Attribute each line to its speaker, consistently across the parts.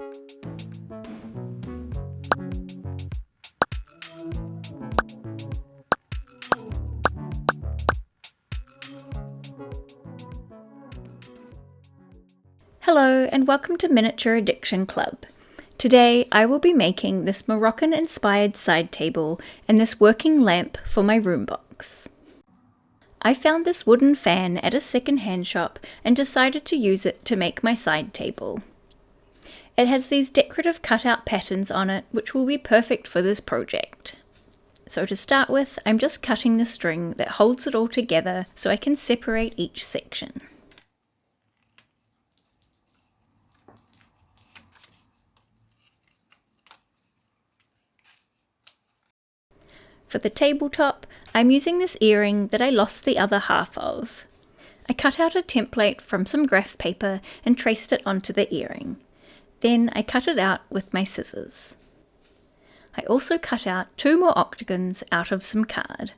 Speaker 1: Hello and welcome to Miniature Addiction Club. Today I will be making this Moroccan-inspired side table and this working lamp for my room box. I found this wooden fan at a second-hand shop and decided to use it to make my side table. It has these decorative cutout patterns on it which will be perfect for this project. So to start with, I'm just cutting the string that holds it all together so I can separate each section. For the tabletop, I'm using this earring that I lost the other half of. I cut out a template from some graph paper and traced it onto the earring. Then I cut it out with my scissors. I also cut out 2 more octagons out of some card.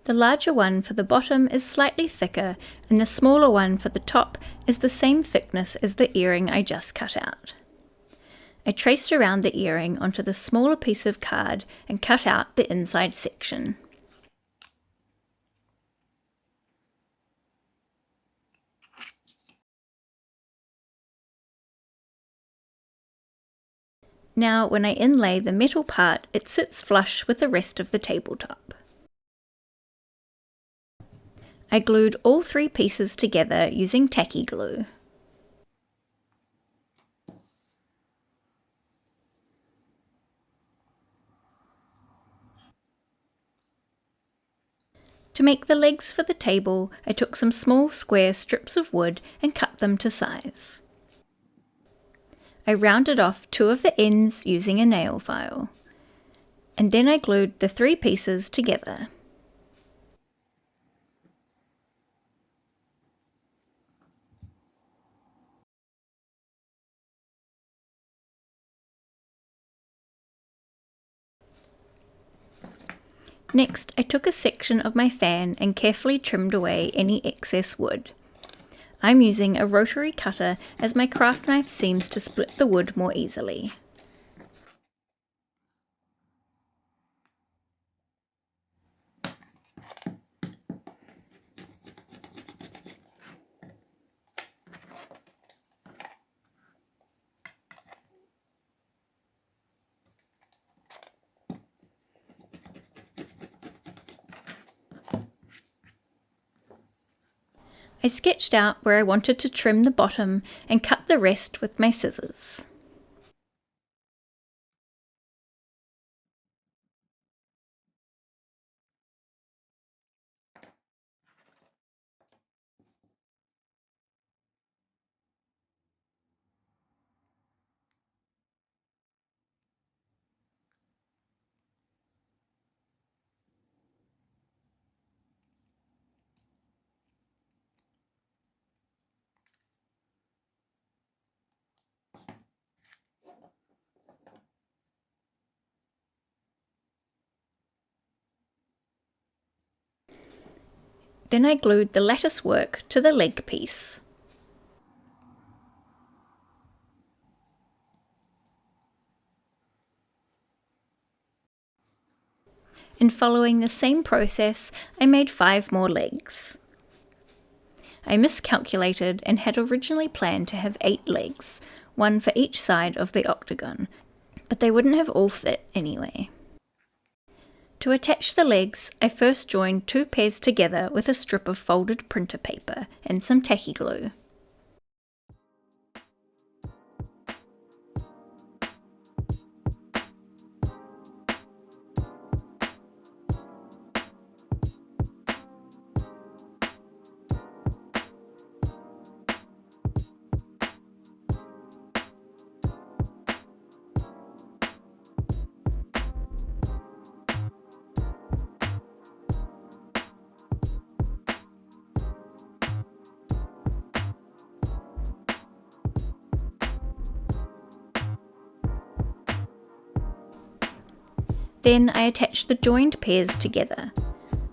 Speaker 1: The larger one for the bottom is slightly thicker and the smaller one for the top is the same thickness as the earring I just cut out. I traced around the earring onto the smaller piece of card and cut out the inside section. Now when I inlay the metal part, it sits flush with the rest of the tabletop. I glued all 3 pieces together using tacky glue. To make the legs for the table, I took some small square strips of wood and cut them to size. I rounded off 2 of the ends using a nail file, and then I glued the 3 pieces together. Next, I took a section of my fan and carefully trimmed away any excess wood. I'm using a rotary cutter as my craft knife seems to split the wood more easily. I sketched out where I wanted to trim the bottom and cut the rest with my scissors. Then I glued the lattice work to the leg piece. And following the same process, I made 5 more legs. I miscalculated and had originally planned to have 8 legs, 1 for each side of the octagon, but they wouldn't have all fit anyway. To attach the legs, I first joined 2 pairs together with a strip of folded printer paper and some tacky glue. Then I attach the joined pairs together.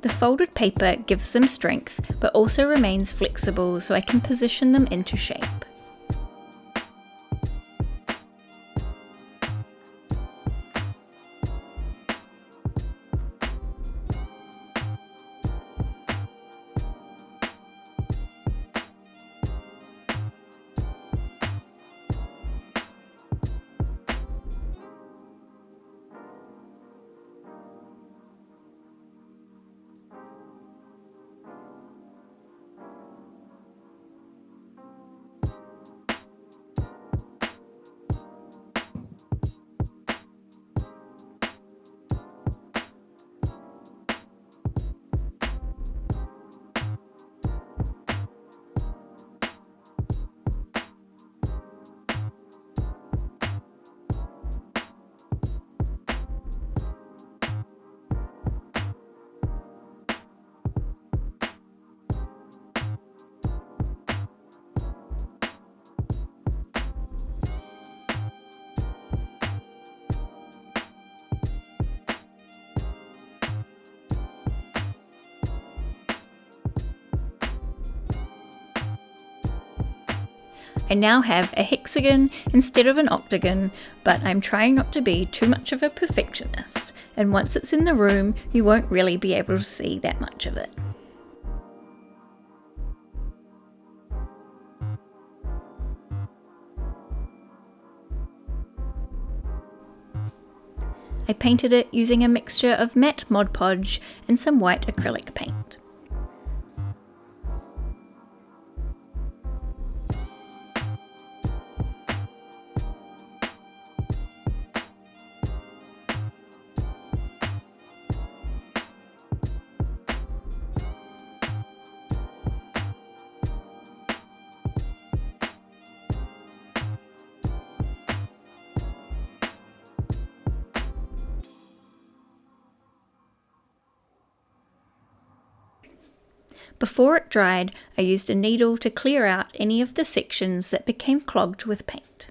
Speaker 1: The folded paper gives them strength, but also remains flexible so I can position them into shape. I now have a hexagon instead of an octagon, but I'm trying not to be too much of a perfectionist, and once it's in the room, you won't really be able to see that much of it. I painted it using a mixture of matte Mod Podge and some white acrylic paint. Before it dried, I used a needle to clear out any of the sections that became clogged with paint.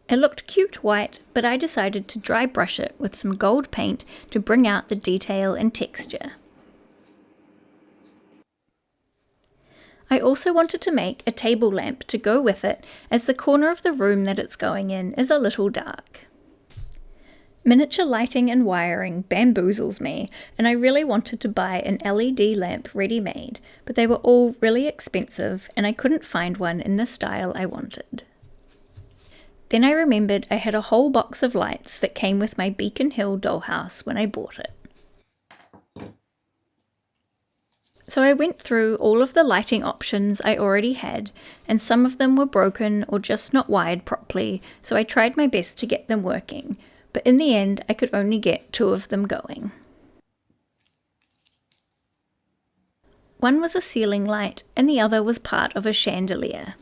Speaker 1: It looked cute white, but I decided to dry brush it with some gold paint to bring out the detail and texture. I also wanted to make a table lamp to go with it, as the corner of the room that it's going in is a little dark. Miniature lighting and wiring bamboozles me, and I really wanted to buy an LED lamp ready-made, but they were all really expensive and I couldn't find one in the style I wanted. Then I remembered I had a whole box of lights that came with my Beacon Hill dollhouse when I bought it. So I went through all of the lighting options I already had, and some of them were broken or just not wired properly, so I tried my best to get them working, but in the end I could only get 2 of them going. One was a ceiling light and the other was part of a chandelier.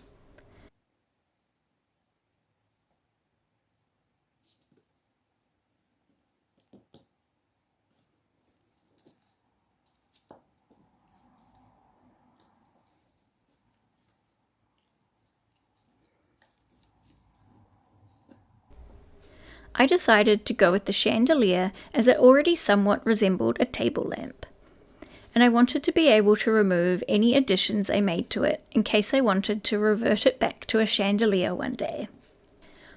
Speaker 1: I decided to go with the chandelier as it already somewhat resembled a table lamp, and I wanted to be able to remove any additions I made to it in case I wanted to revert it back to a chandelier one day.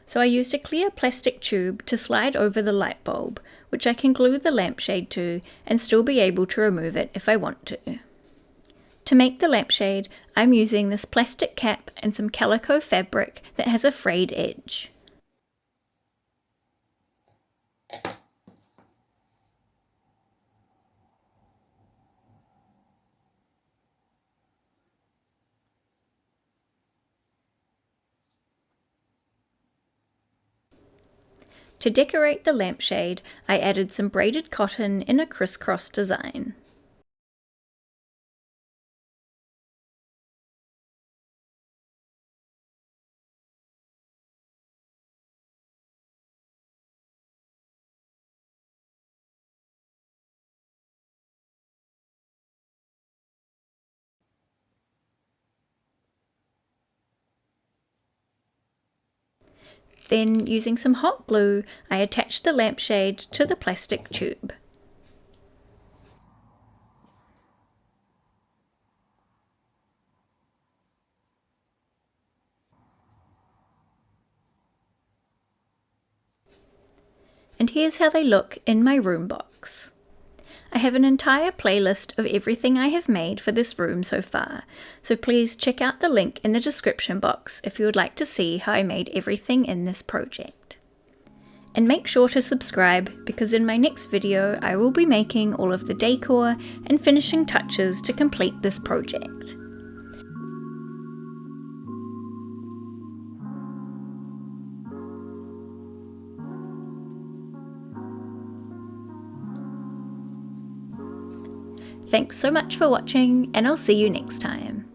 Speaker 1: So I used a clear plastic tube to slide over the light bulb, which I can glue the lampshade to and still be able to remove it if I want to. To make the lampshade, I'm using this plastic cap and some calico fabric that has a frayed edge. To decorate the lampshade, I added some braided cotton in a crisscross design. Then, using some hot glue, I attached the lampshade to the plastic tube. And here's how they look in my room box. I have an entire playlist of everything I have made for this room so far, so please check out the link in the description box if you would like to see how I made everything in this project. And make sure to subscribe, because in my next video I will be making all of the decor and finishing touches to complete this project. Thanks so much for watching, and I'll see you next time.